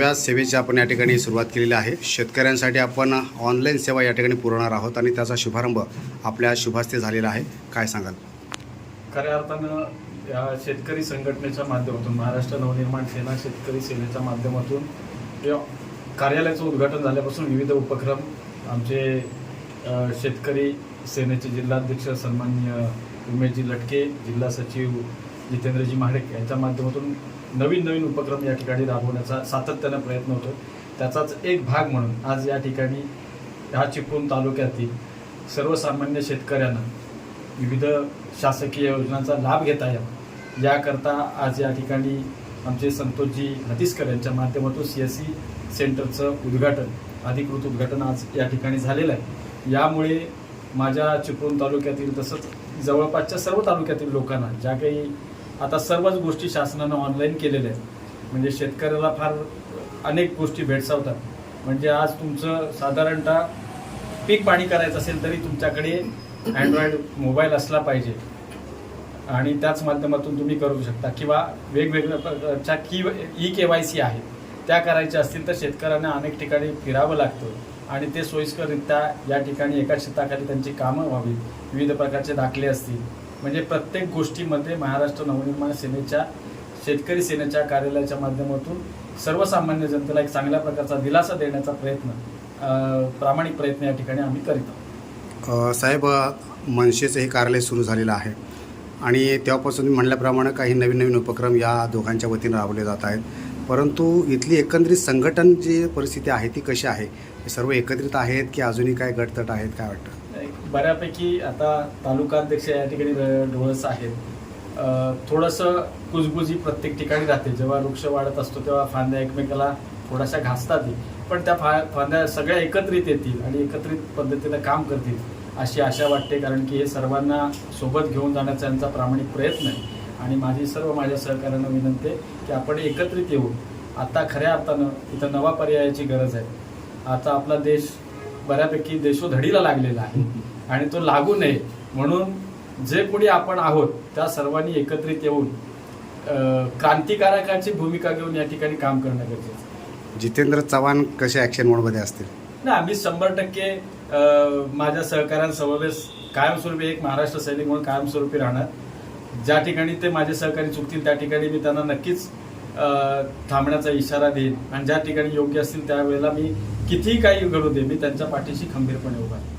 शेतकऱ्यांच्या सेवेची आपण या ठिकाणी सुरुवात केलेली आहे। शेतकऱ्यांसाठी आपण ऑनलाईन सेवा या ठिकाणी पुरवणार आहोत आणि त्याचा शुभारंभ आपल्या शुभास्ते झालेला आहे। काय सांगाल? खऱ्या अर्थानं या शेतकरी संघटनेच्या माध्यमातून महाराष्ट्र नवनिर्माण सेना शेतकरी सेनेच्या माध्यमातून या कार्यालयाचं उद्घाटन झाल्यापासून विविध उपक्रम आमचे शेतकरी सेनेचे जिल्हाध्यक्ष सन्माननीय उमेशजी लटके, जिल्हा सचिव जितेंद्रजी महाडिक यांच्या माध्यमातून नवीन उपक्रम या ठिकाणी राबवण्याचा सातत्यानं प्रयत्न होतो। त्याचाच एक भाग म्हणून आज या ठिकाणी ह्या चिपळूण तालुक्यातील सर्वसामान्य शेतकऱ्यांना विविध शासकीय योजनांचा लाभ घेता यावा याकरता आज या ठिकाणी आमचे संतोषजी हतीसकर यांच्या माध्यमातून CSC सेंटरचं अधिकृत उद्घाटन आज या ठिकाणी झालेलं आहे। यामुळे माझ्या चिपळूण तालुक्यातील तसंच जवळपासच्या सर्व तालुक्यातील लोकांना ज्या काही आता सर्वच गोष्टी शासनानं ऑनलाईन केलेल्या आहेत, म्हणजे शेतकऱ्याला फार अनेक गोष्टी भेडसावतात। म्हणजे आज तुमचं साधारणतः पीक पाणी करायचं असेल तरी तुमच्याकडे अँड्रॉइड मोबाईल असला पाहिजे आणि त्याच माध्यमातून तुम्ही करू शकता, किंवा वेगवेगळ्या प्रकारच्या KYC आहे त्या करायच्या असतील तर शेतकऱ्यांना अनेक ठिकाणी फिरावं लागतं आणि ते सोयीस्कररित्या या ठिकाणी एका शेताखाली त्यांची कामं व्हावी, विविध प्रकारचे दाखले असतील, म्हणजे प्रत्येक गोष्टीमध्ये महाराष्ट्र नवनिर्माण सेनेच्या शेतकरी सेनेच्या कार्यालयाच्या माध्यमातून सर्वसामान्य जनतेला एक चांगल्या प्रकारचा दिलासा देण्याचा प्रामाणिक प्रयत्न या ठिकाणी आम्ही करीत आहोत। साहेब, मनसेचं हे कार्यालय सुरू झालेलं आहे आणि तेव्हापासून म्हणल्याप्रमाणे काही नवीन उपक्रम या दोघांच्या वतीनं राबवले जात आहेत, परंतु इथली एकंदरीत संघटन जी परिस्थिती आहे ती कशी आहे? हे सर्व एकत्रित आहेत की अजूनही काय गटतट आहेत? काय वाटतं? बऱ्यापैकी आता तालुकाध्यक्ष या ठिकाणी डोळस आहेत, थोडंसं कुजबुजी प्रत्येक ठिकाणी राहते। जेव्हा वृक्ष वाढत असतो तेव्हा फांद्या एकमेकाला थोड्याशा घासतात, पण त्या फांद्या सगळ्या एकत्रित येतील आणि एकत्रित पद्धतीनं काम करतील अशी आशा वाटते, कारण की हे सर्वांना सोबत घेऊन जाण्याचा यांचा प्रामाणिक प्रयत्न आहे। आणि माझ्या सहकार्यांना विनंती आहे की आपण एकत्रित येऊ। आता खऱ्या अर्थानं इथं नवा पर्यायाची गरज आहे। आता आपला देश बऱ्यापैकी देशोधडीला लागलेला आहे आणि तो लागू नये म्हणून जे कोणी आपण आहोत त्या सर्वांनी एकत्रित येऊन क्रांतिकारकाची भूमिका घेऊन या ठिकाणी काम करणं गरजेचं आहे। जितेंद्र चव्हाण कसे ॲक्शन मोडमध्ये असतील? नाही, आम्ही 100% माझ्या सहकाऱ्यांसमवेत कायमस्वरूपी एक महाराष्ट्र सैनिक म्हणून कायमस्वरूपी राहणार। ज्या ठिकाणी ते माझे सहकारी चुकतील त्या ठिकाणी मी त्यांना नक्कीच थांबण्याचा इशारा देईन आणि ज्या ठिकाणी योग्य असतील त्यावेळेला मी कितीही काही घडू दे, मी त्यांच्या पाठीशी खंबीरपणे उभा आहे।